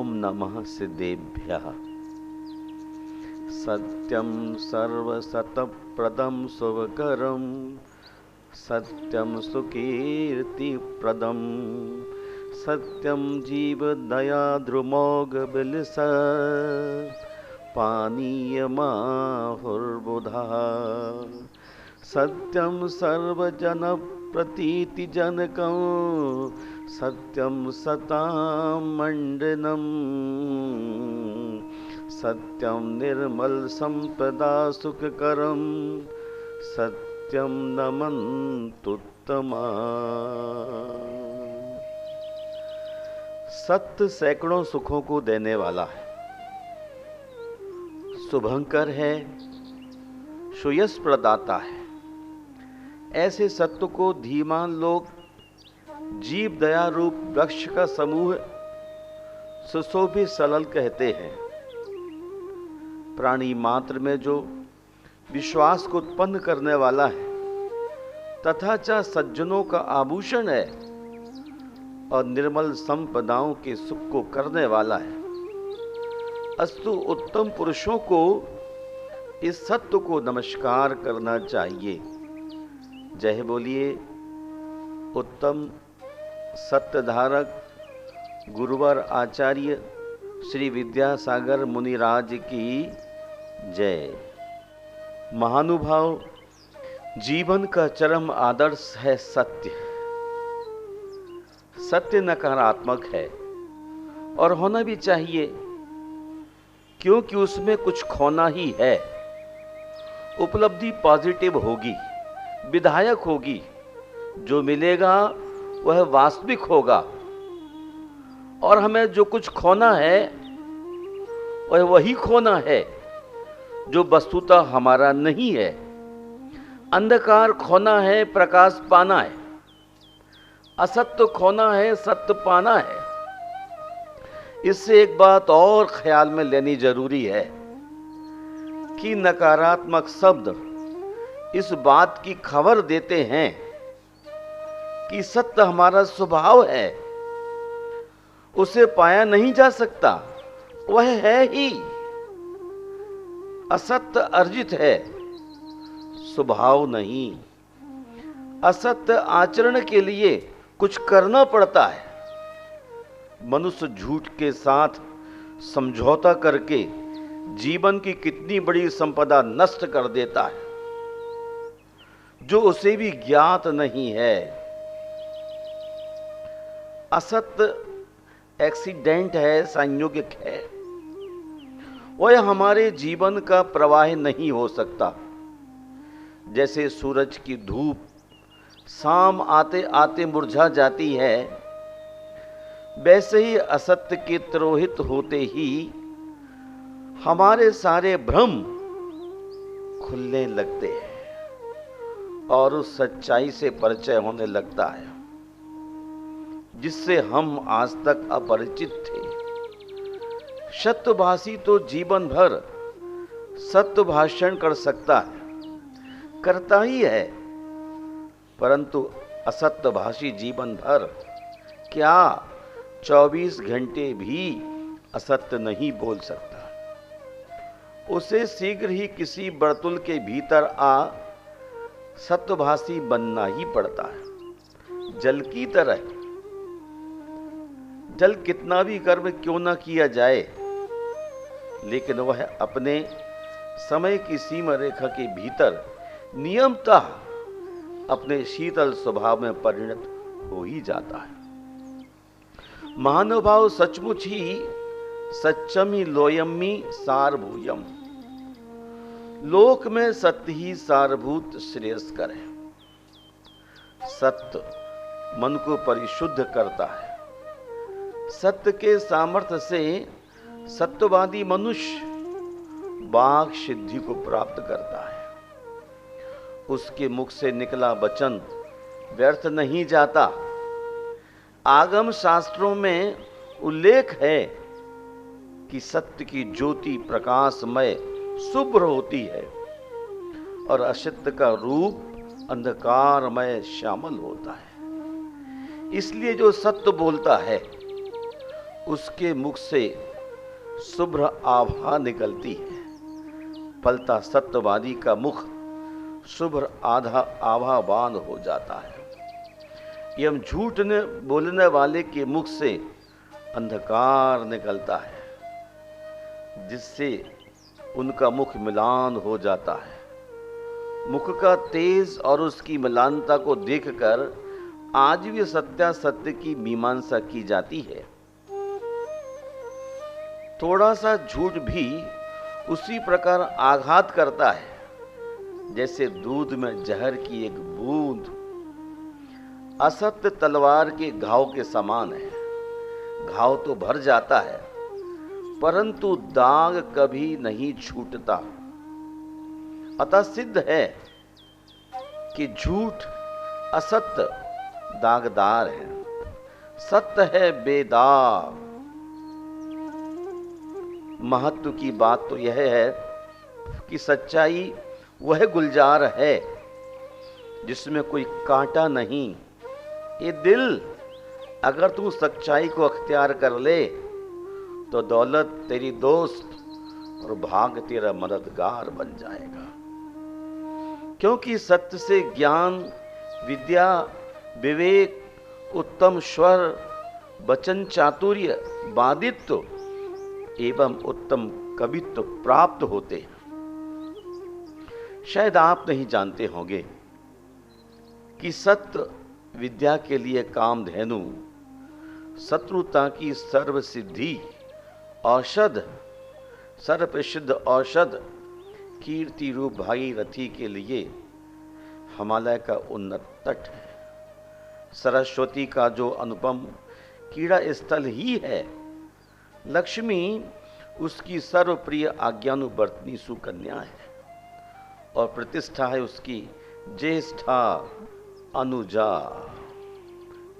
ओम नमः सिद्धेभ्यः। सत्यं सर्वसतप्रदं शुभकरं सत्यं सुकीर्तिप्रदं सत्यं जीवदयाद्रुमोघबिलस पानीयमाहुर्बुधः सत्यं सर्वजनप्रतीतिजनकं सत्यं सतां मंडनं सत्यं निर्मल संपदा सुखकरं सत्यं नमन्तुत्तमा। सत्य सैकड़ों सुखों को देने वाला है, शुभंकर है, सुयश प्रदाता है। ऐसे सत्य को धीमान लोग जीव दया रूप वृक्ष का समूह सुशोभित सलल कहते हैं। प्राणी मात्र में जो विश्वास को उत्पन्न करने वाला है तथा च सज्जनों का आभूषण है और निर्मल संपदाओं के सुख को करने वाला है। अस्तु उत्तम पुरुषों को इस सत्य को नमस्कार करना चाहिए। जय बोलिए उत्तम सत्यधारक गुरुवर आचार्य श्री विद्यासागर मुनिराज की जय। महानुभाव, जीवन का चरम आदर्श है सत्य। सत्य नकारात्मक है और होना भी चाहिए, क्योंकि उसमें कुछ खोना ही है। उपलब्धि पॉजिटिव होगी, विधायक होगी, जो मिलेगा वह वास्तविक होगा। और हमें जो कुछ खोना है वह वही खोना है जो वस्तुतः हमारा नहीं है। अंधकार खोना है, प्रकाश पाना है। असत्य खोना है, सत्य पाना है। इससे एक बात और ख्याल में लेनी जरूरी है कि नकारात्मक शब्द इस बात की खबर देते हैं कि सत्य हमारा स्वभाव है, उसे पाया नहीं जा सकता, वह है ही। असत्य अर्जित है, स्वभाव नहीं। असत्य आचरण के लिए कुछ करना पड़ता है। मनुष्य झूठ के साथ समझौता करके जीवन की कितनी बड़ी संपदा नष्ट कर देता है, जो उसे भी ज्ञात नहीं है। असत्य एक्सीडेंट है, संयोगिक है, वह हमारे जीवन का प्रवाह नहीं हो सकता। जैसे सूरज की धूप शाम आते आते मुरझा जाती है, वैसे ही असत्य के तिरोहित होते ही हमारे सारे भ्रम खुलने लगते हैं और उस सच्चाई से परिचय होने लगता है जिससे हम आज तक अपरिचित थे। सत्यभाषी तो जीवन भर सत्य भाषण कर सकता है, करता ही है, परंतु असत्यभाषी जीवन भर क्या 24 घंटे भी असत्य नहीं बोल सकता। उसे शीघ्र ही किसी वर्तुल के भीतर आ सत्यभाषी बनना ही पड़ता है। जल की तरह जल कितना भी कर्म क्यों न किया जाए, लेकिन वह अपने समय की सीमा रेखा के भीतर नियमतः अपने शीतल स्वभाव में परिणत हो ही जाता है। महानुभाव, सचमुच ही सच्चमी लोयम्मी सारभूयम। लोक में सत्य ही सारभूत श्रेयस्कर है। सत्य मन को परिशुद्ध करता है। सत्य के सामर्थ्य से सत्यवादी मनुष्य वाक सिद्धि को प्राप्त करता है। उसके मुख से निकला वचन व्यर्थ नहीं जाता। आगम शास्त्रों में उल्लेख है कि सत्य की ज्योति प्रकाशमय शुभ्र होती है और असत्य का रूप अंधकारमय श्यामल होता है। इसलिए जो सत्य बोलता है उसके मुख से शुभ्र आभा निकलती है। फलता सत्यवादी का मुख शुभ्र आधा आभावान हो जाता है। एवं झूठ ने बोलने वाले के मुख से अंधकार निकलता है, जिससे उनका मुख मिलान हो जाता है। मुख का तेज और उसकी मिलानता को देखकर आज भी सत्यासत्य की मीमांसा की जाती है। थोड़ा सा झूठ भी उसी प्रकार आघात करता है, जैसे दूध में जहर की एक बूंद। असत्य तलवार के घाव के समान है। घाव तो भर जाता है, परंतु दाग कभी नहीं छूटता। अतः सिद्ध है कि झूठ असत्य दागदार है, सत्य है बेदाग। महत्व की बात तो यह है कि सच्चाई वह गुलजार है जिसमें कोई कांटा नहीं। ये दिल, अगर तू सच्चाई को अख्तियार कर ले तो दौलत तेरी दोस्त और भाग तेरा मददगार बन जाएगा। क्योंकि सत्य से ज्ञान, विद्या, विवेक, उत्तम स्वर, वचन चातुर्य, वादित्व एवं उत्तम कवित्व प्राप्त होते हैं। शायद आप नहीं जानते होंगे कि सत्य विद्या के लिए कामधेनु, शत्रुता की सर्व सिद्धि, औषध, सर्वप्रसिद्ध औषध, कीर्ति रूप भागीरथी के लिए हिमालय का उन्नत तट है। सरस्वती का जो अनुपम क्रीड़ा स्थल ही है। लक्ष्मी उसकी सर्वप्रिय आज्ञानुवर्तनी सुकन्या है और प्रतिष्ठा है उसकी ज्येष्ठा अनुजा,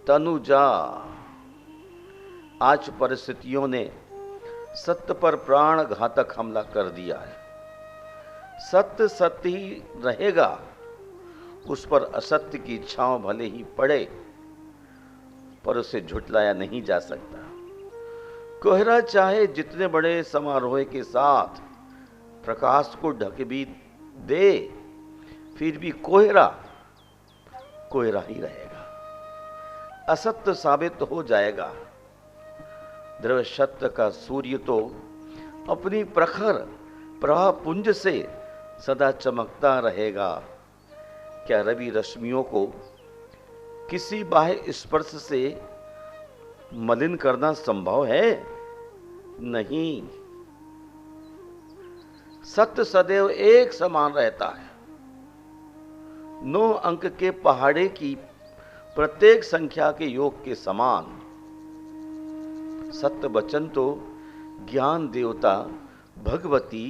तनुजा। आज परिस्थितियों ने सत्य पर प्राण घातक हमला कर दिया है। सत्य सत्य ही रहेगा, उस पर असत्य की छांव भले ही पड़े, पर उसे झुटलाया नहीं जा सकता। कोहरा चाहे जितने बड़े समारोह के साथ प्रकाश को ढक भी दे, फिर भी कोहरा कोहरा ही रहेगा, असत्य साबित हो जाएगा। द्रव्य सत्य का सूर्य तो अपनी प्रखर प्रभा पुंज से सदा चमकता रहेगा। क्या रवि रश्मियों को किसी बाह्य स्पर्श से मलिन करना संभव है? नहीं। सत्य सदैव एक समान रहता है। 9 अंक के पहाड़े की प्रत्येक संख्या के योग के समान। सत्य वचन तो ज्ञान देवता भगवती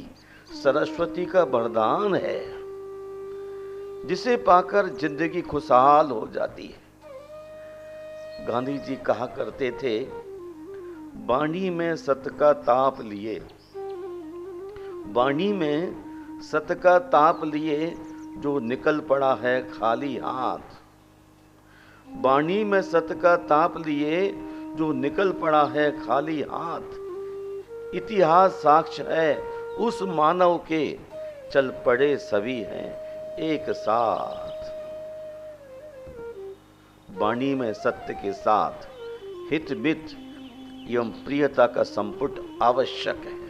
सरस्वती का वरदान है, जिसे पाकर जिंदगी खुशहाल हो जाती है। गांधी जी कहा करते थे, वाणी में सत्य का ताप लिए, वाणी में सत्य का ताप लिए जो निकल पड़ा है खाली हाथ। वाणी में सत्य का ताप लिए जो निकल पड़ा है खाली हाथ। इतिहास साक्ष्य है उस मानव के, चल पड़े सभी हैं एक साथ। वाणी में सत्य के साथ हित मित एवं प्रियता का संपुट आवश्यक है।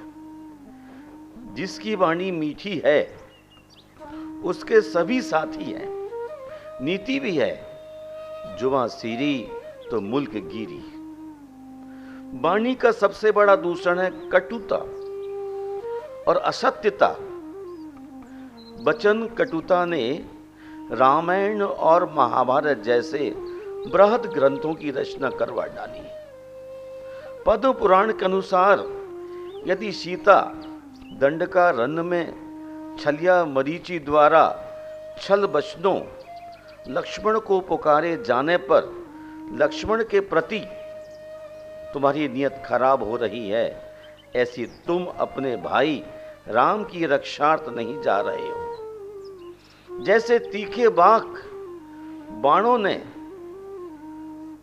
जिसकी वाणी मीठी है उसके सभी साथी हैं। नीति भी है, जुबां सीरी तो मुल्क गिरी। वाणी का सबसे बड़ा दूषण है कटुता और असत्यता। वचन कटुता ने रामायण और महाभारत जैसे बृहद ग्रंथों की रचना करवा डाली। पद्म पुराण के अनुसार यदि सीता दंडका रन में छलिया मरीचि द्वारा छल वचनों लक्ष्मण को पुकारे जाने पर लक्ष्मण के प्रति तुम्हारी नियत खराब हो रही है, ऐसी तुम अपने भाई राम की रक्षार्थ नहीं जा रहे हो। जैसे तीखे बाणों ने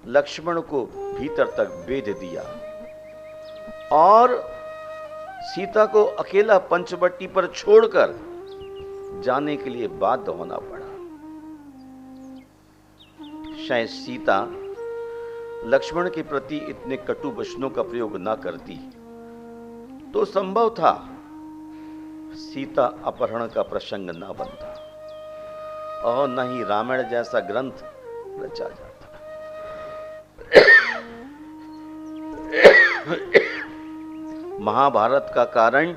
लक्ष्मण को भीतर तक बेध दिया, और सीता को अकेला पंचवटी पर छोड़कर जाने के लिए बाध्य होना पड़ा। शायद सीता लक्ष्मण के प्रति इतने कटु वचनों का प्रयोग न करती तो संभव था सीता अपहरण का प्रसंग न बनता और न ही रामायण जैसा ग्रंथ रचा जाता। महाभारत का कारण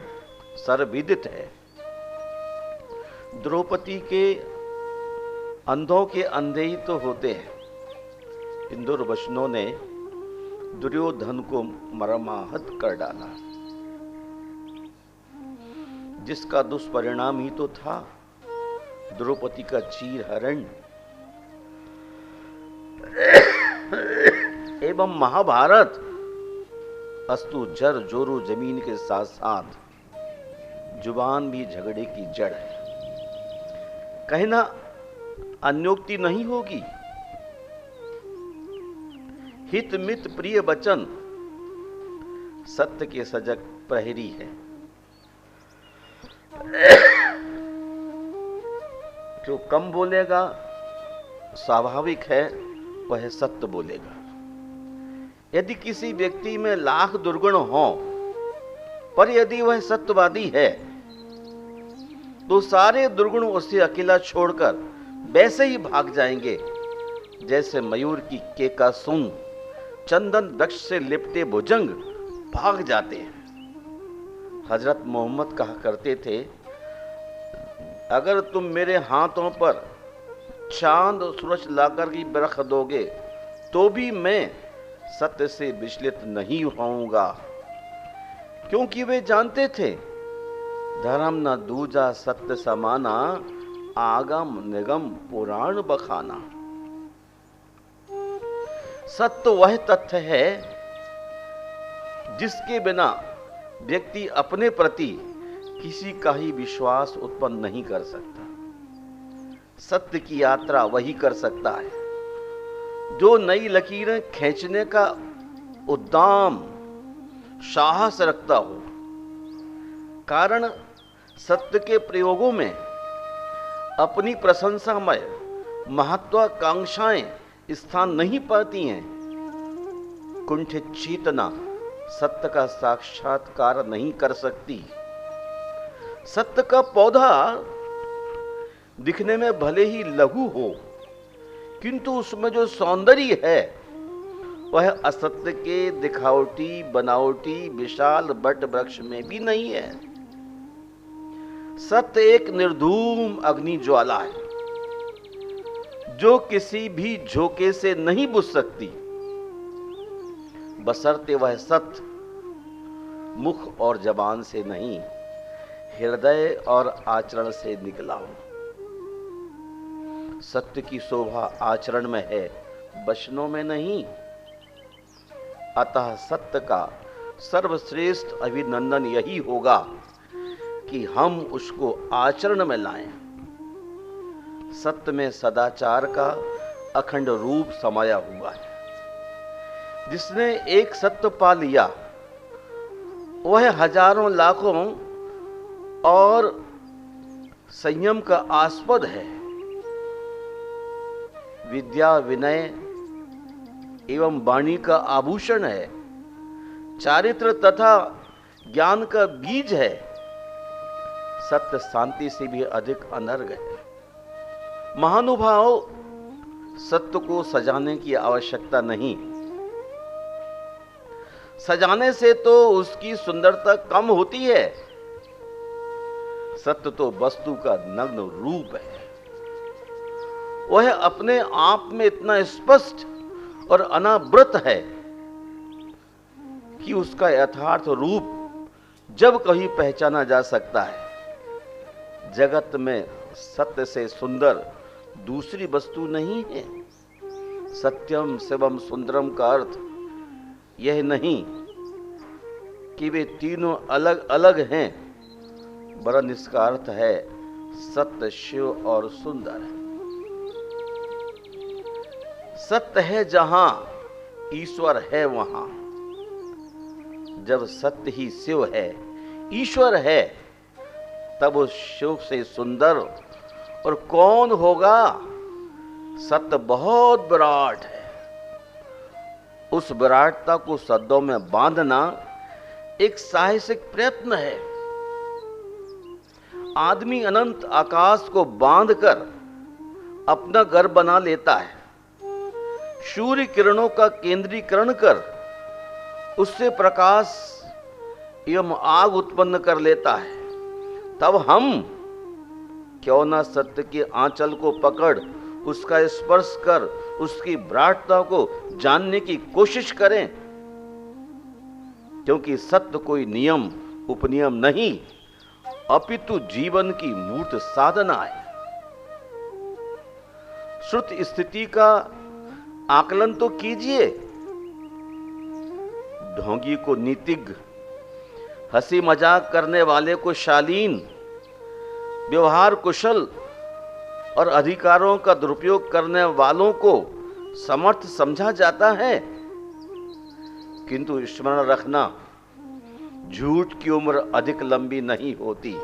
सर्वविदित है। द्रौपदी के अंधों के अंधे ही तो होते हैं। इन दुर्वचनों ने दुर्योधन को मर्माहत कर डाला, जिसका दुष्परिणाम ही तो था द्रौपदी का चीरहरण। एवं महाभारत अस्तु जर जोरू जमीन के साथ साथ जुबान भी झगड़े की जड़ है। कहना अन्योक्ति नहीं होगी। हित मित प्रिय वचन सत्य के सजग प्रहरी है। जो कम बोलेगा स्वाभाविक है वह सत्य बोलेगा। यदि किसी व्यक्ति में लाख दुर्गुण हो पर यदि वह सत्यवादी है तो सारे दुर्गुण उसे अकेला छोड़कर वैसे ही भाग जाएंगे जैसे मयूर की केका सूंघ चंदन वृक्ष से लिपटे भुजंग भाग जाते हैं। हजरत मोहम्मद कहा करते थे, अगर तुम मेरे हाथों पर चांद और सूरज लाकर की बरख दोगे तो भी मैं सत्य से विचलित नहीं होऊंगा, क्योंकि वे जानते थे धर्म न दूजा सत्य समाना, आगम निगम पुराण बखाना। सत्य वह तथ्य है जिसके बिना व्यक्ति अपने प्रति किसी का ही विश्वास उत्पन्न नहीं कर सकता। सत्य की यात्रा वही कर सकता है जो नई लकीरें खींचने का उद्दाम साहस रखता हो। कारण सत्य के प्रयोगों में अपनी प्रशंसामय महत्वाकांक्षाएं स्थान नहीं पाती हैं। कुंठित चेतना सत्य का साक्षात्कार नहीं कर सकती। सत्य का पौधा दिखने में भले ही लघु हो किंतु उसमें जो सौंदर्य है वह असत्य के दिखावटी बनावटी विशाल बट वृक्ष में भी नहीं है। सत्य एक निर्धूम अग्नि ज्वाला है जो किसी भी झोंके से नहीं बुझ सकती, बशर्ते वह सत्य मुख और जबान से नहीं हृदय और आचरण से निकला हो। सत्य की शोभा आचरण में है, वचनों में नहीं। अतः सत्य का सर्वश्रेष्ठ अभिनंदन यही होगा कि हम उसको आचरण में लाएं। सत्य में सदाचार का अखंड रूप समाया हुआ है। जिसने एक सत्य पा लिया वह हजारों लाखों और संयम का आस्पद है। विद्या विनय एवं वाणी का आभूषण है। चारित्र तथा ज्ञान का बीज है। सत्य शांति से भी अधिक अनर्घ है। महानुभाव, सत्य को सजाने की आवश्यकता नहीं। सजाने से तो उसकी सुंदरता कम होती है। सत्य तो वस्तु का नग्न रूप है। वह अपने आप में इतना स्पष्ट और अनावृत है कि उसका यथार्थ रूप जब कहीं पहचाना जा सकता है। जगत में सत्य से सुंदर दूसरी वस्तु नहीं है। सत्यम शिवम सुंदरम का अर्थ यह नहीं कि वे तीनों अलग अलग हैं, वरन इसका अर्थ है सत्य शिव और सुंदर है। सत्य है जहां ईश्वर है वहां। जब सत्य ही शिव है, ईश्वर है, तब उस शिव से सुंदर और कौन होगा। सत्य बहुत विराट है। उस विराटता को शब्दों में बांधना एक साहसिक प्रयत्न है। आदमी अनंत आकाश को बांधकर अपना घर बना लेता है, सूर्य किरणों का केंद्रीकरण कर उससे प्रकाश एवं आग उत्पन्न कर लेता है। तब हम क्यों ना सत्य के आंचल को पकड़ उसका स्पर्श कर उसकी विराटता को जानने की कोशिश करें, क्योंकि सत्य कोई नियम उपनियम नहीं, अपितु जीवन की मूर्त साधना है। श्रुत स्थिति का आकलन तो कीजिए। ढोंगी को नीतिज्ञ, हंसी मजाक करने वाले को शालीन, व्यवहार कुशल और अधिकारों का दुरुपयोग करने वालों को समर्थ समझा जाता है। किंतु स्मरण रखना, झूठ की उम्र अधिक लंबी नहीं होती।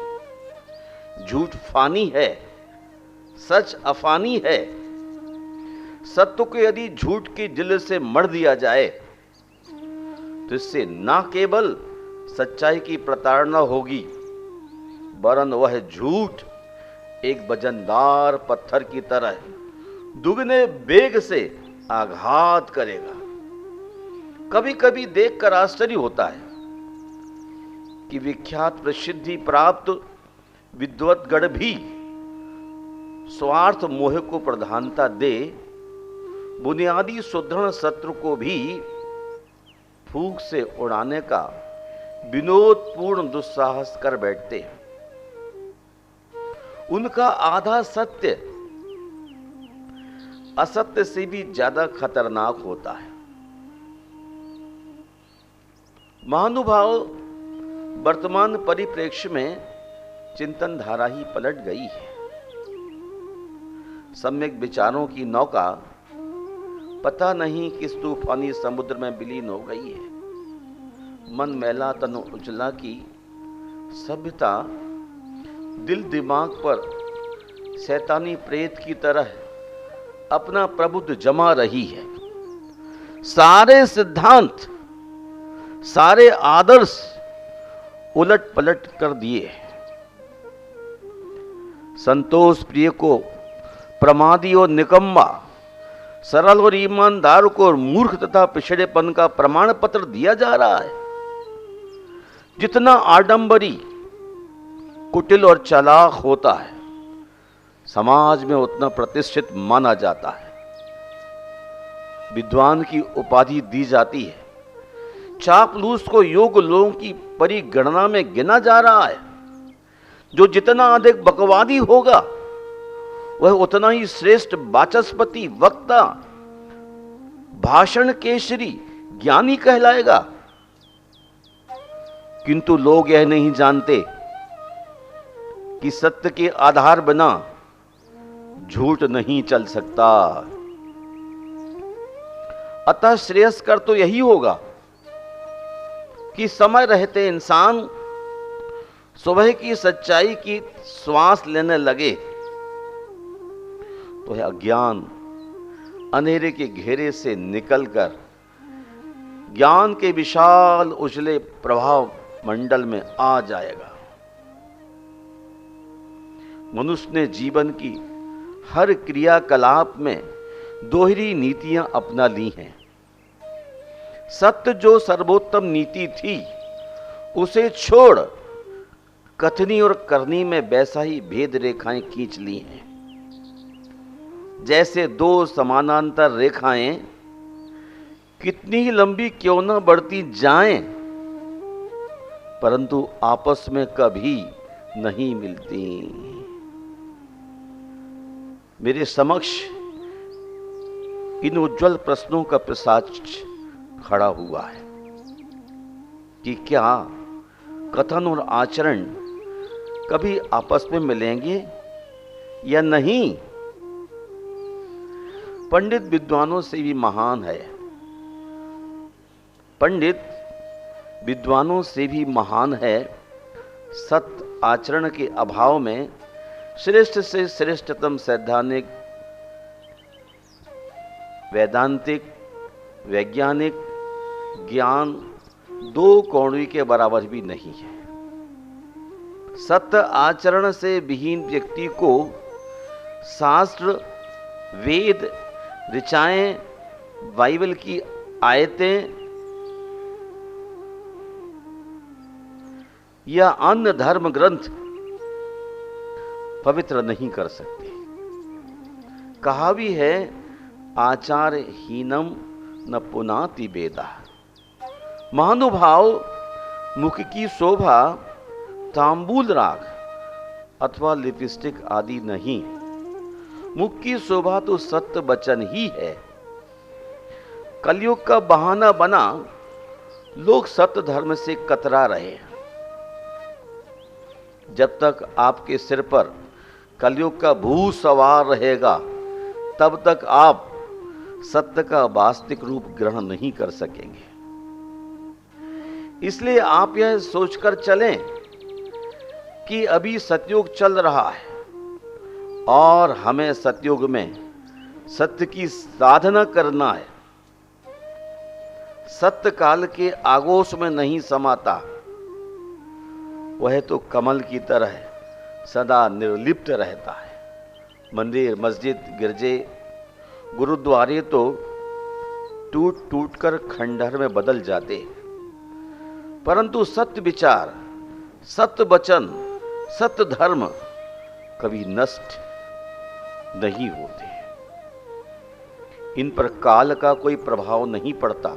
झूठ फानी है, सच अफानी है। सत्य को यदि झूठ की जिल्द से मढ़ दिया जाए तो इससे ना केवल सच्चाई की प्रताड़ना होगी, वरन वह झूठ एक वजनदार पत्थर की तरह दुगने वेग से आघात करेगा। कभी कभी देखकर आश्चर्य होता है कि विख्यात प्रसिद्धि प्राप्त विद्वत्गण भी स्वार्थ मोह को प्रधानता दे बुनियादी सुदृढ़ सत्य को भी फूंक से उड़ाने का विनोदपूर्ण दुस्साहस कर बैठते हैं। उनका आधा सत्य असत्य से भी ज्यादा खतरनाक होता है। महानुभाव, वर्तमान परिप्रेक्ष्य में चिंतन धारा ही पलट गई है। सम्यक विचारों की नौका पता नहीं किस तूफानी समुद्र में विलीन हो गई है। मन मैला तन उजला की सभ्यता दिल दिमाग पर शैतानी प्रेत की तरह अपना प्रभुत्व जमा रही है। सारे सिद्धांत, सारे आदर्श उलट पलट कर दिए। संतोष प्रिय को प्रमादी और निकम्मा, सरल और ईमानदार को मूर्ख तथा पिछड़ेपन का प्रमाण पत्र दिया जा रहा है। जितना आडंबरी, कुटिल और चालाक होता है, समाज में उतना प्रतिष्ठित माना जाता है। विद्वान की उपाधि दी जाती है। चापलूस को योग्य लोगों की परिगणना में गिना जा रहा है। जो जितना अधिक बकवादी होगा वह उतना ही श्रेष्ठ वाचस्पति, वक्ता, भाषण केसरी, ज्ञानी कहलाएगा। किंतु लोग यह नहीं जानते कि सत्य के आधार बिना झूठ नहीं चल सकता। अतः श्रेयस्कर तो यही होगा कि समय रहते इंसान सुबह की सच्चाई की श्वास लेने लगे तो यह अज्ञान अंधेरे के घेरे से निकलकर ज्ञान के विशाल उजले प्रभाव मंडल में आ जाएगा। मनुष्य ने जीवन की हर क्रियाकलाप में दोहरी नीतियां अपना ली हैं। सत्य जो सर्वोत्तम नीति थी, उसे छोड़ कथनी और करनी में वैसा ही भेद रेखाएं खींच ली हैं। जैसे दो समानांतर रेखाएं कितनी ही लंबी क्यों न बढ़ती जाएं, परंतु आपस में कभी नहीं मिलती। मेरे समक्ष इन उज्जवल प्रश्नों का प्रसाद खड़ा हुआ है कि क्या कथन और आचरण कभी आपस में मिलेंगे या नहीं। पंडित विद्वानों से भी महान है। पंडित विद्वानों से भी महान है। सत्य आचरण के अभाव में श्रेष्ठ से श्रेष्ठतम सैद्धांतिक, वैदांतिक, वैज्ञानिक ज्ञान दो कौड़ी के बराबर भी नहीं है। सत्य आचरण से विहीन व्यक्ति को शास्त्र, वेद, ऋचाएं, बाइबल की आयतें या अन्य धर्म ग्रंथ पवित्र नहीं कर सकते। कहा भी है, आचार हीनम न पुनाति वेदा। महानुभाव मुख की शोभा तांबूल राग अथवा लिपस्टिक आदि नहीं, मुख की शोभा तो सत्य वचन ही है। कलयुग का बहाना बना लोग सत्य धर्म से कतरा रहे। जब तक आपके सिर पर कलयुग का भूत सवार रहेगा, तब तक आप सत्य का वास्तविक रूप ग्रहण नहीं कर सकेंगे। इसलिए आप यह सोचकर चलें कि अभी सतयुग चल रहा है और हमें सतयुग में सत्य की साधना करना है। सत्य काल के आगोश में नहीं समाता, वह तो कमल की तरह सदा निर्लिप्त रहता है। मंदिर, मस्जिद, गिरजे, गुरुद्वारे तो टूट टूट कर खंडहर में बदल जाते हैं, परंतु सत्य विचार, सत्य वचन, सत्य धर्म कभी नष्ट नहीं होते। इन पर काल का कोई प्रभाव नहीं पड़ता।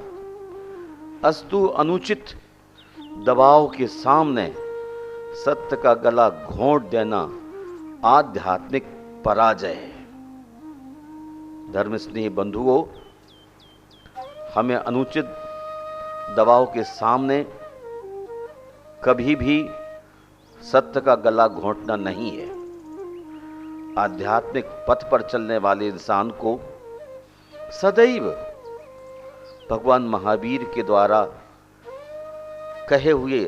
अस्तु अनुचित दबाव के सामने सत्य का गला घोंट देना आध्यात्मिक पराजय है। धर्म स्नेही बंधुओं, हमें अनुचित दबाव के सामने कभी भी सत्य का गला घोंटना नहीं है। आध्यात्मिक पथ पर चलने वाले इंसान को सदैव भगवान महावीर के द्वारा कहे हुए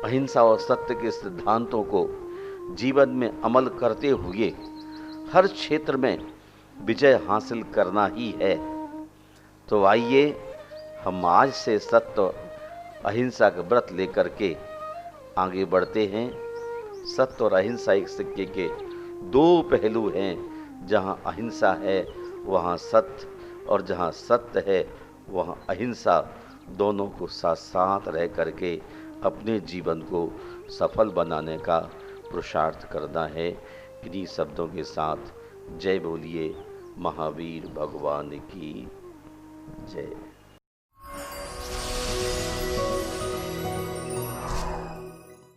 अहिंसा और सत्य के सिद्धांतों को जीवन में अमल करते हुए हर क्षेत्र में विजय हासिल करना ही है। तो आइए हम आज से सत्य अहिंसा का व्रत लेकर के आगे बढ़ते हैं। सत्य और अहिंसा एक सिक्के के दो पहलू हैं। जहाँ अहिंसा है वहाँ सत्य, और जहाँ सत्य है वहाँ अहिंसा, दोनों को साथ साथ रह करके अपने जीवन को सफल बनाने का पुरुषार्थ करना है। इन्हीं शब्दों के साथ जय बोलिए महावीर भगवान की जय।